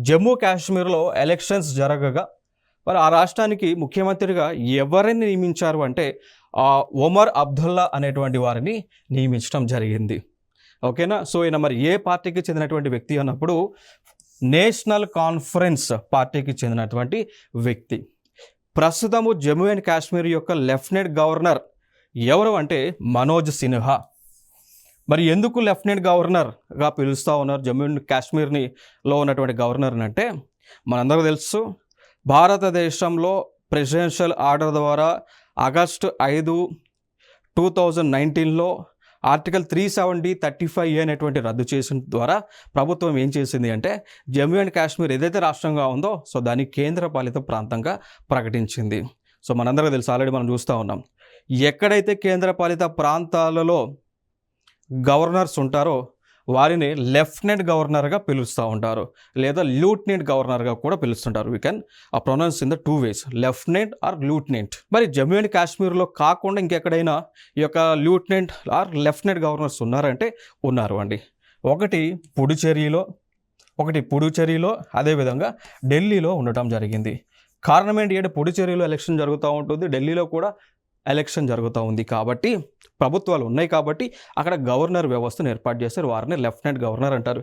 జమ్మూ కాశ్మీర్లో ఎలక్షన్స్ జరగగా మరి ఆ రాష్ట్రానికి ముఖ్యమంత్రిగా ఎవరిని నియమించారు అంటే ఒమర్ అబ్దుల్లా అనేటువంటి వారిని నియమించడం జరిగింది. ఓకేనా. సో ఈయన మరి ఏ పార్టీకి చెందినటువంటి వ్యక్తి అన్నప్పుడు నేషనల్ కాన్ఫరెన్స్ పార్టీకి చెందినటువంటి వ్యక్తి. ప్రస్తుతము జమ్మూ అండ్ కాశ్మీర్ యొక్క లెఫ్టినెంట్ గవర్నర్ ఎవరు అంటే మనోజ్ సిన్హా. మరి ఎందుకు లెఫ్టినెంట్ గవర్నర్గా పిలుస్తూ ఉన్నారు జమ్మూ అండ్ కాశ్మీర్లో ఉన్నటువంటి గవర్నర్ని అంటే మనందరికీ తెలుసు, భారతదేశంలో ప్రెసిడెన్షియల్ ఆర్డర్ ద్వారా ఆగస్టు 5, 2019లో ఆర్టికల్ 370(35) అనేటువంటి రద్దు చేసిన ద్వారా ప్రభుత్వం ఏం చేసింది అంటే జమ్మూ అండ్ కాశ్మీర్ ఏదైతే రాష్ట్రంగా ఉందో సో దాన్ని కేంద్రపాలిత ప్రాంతంగా ప్రకటించింది. సో మనందరికీ తెలుసు, ఆల్రెడీ మనం చూస్తూ ఉన్నాం. ఎక్కడైతే కేంద్రపాలిత ప్రాంతాలలో గవర్నర్స్ ఉంటారో వారిని లెఫ్టినెంట్ గవర్నర్గా పిలుస్తూ ఉంటారు, లేదా లూట్నెంట్ గవర్నర్గా కూడా పిలుస్తుంటారు. We can pronounce in the 2 ways, lieutenant or lieutenant. మరి జమ్మూ అండ్ కాశ్మీర్లో కాకుండా ఇంకెక్కడైనా ఈ యొక్క లూట్నెంట్ ఆర్ లెఫ్టినెంట్ గవర్నర్స్ ఉన్నారంటే ఉన్నారు అండి. ఒకటి పుడుచేరిలో అదేవిధంగా ఢిల్లీలో ఉండటం జరిగింది. కారణం ఏంటి అంటే పుడుచేరిలో ఎలక్షన్ జరుగుతూ ఉంటుంది, ఢిల్లీలో కూడా ఎలక్షన్ జరుగుతూ ఉంది కాబట్టి ప్రభుత్వాలు ఉన్నాయి కాబట్టి అక్కడ గవర్నర్ వ్యవస్థను ఏర్పాటు చేస్తారు. వారిని లెఫ్టినెంట్ గవర్నర్ అంటారు.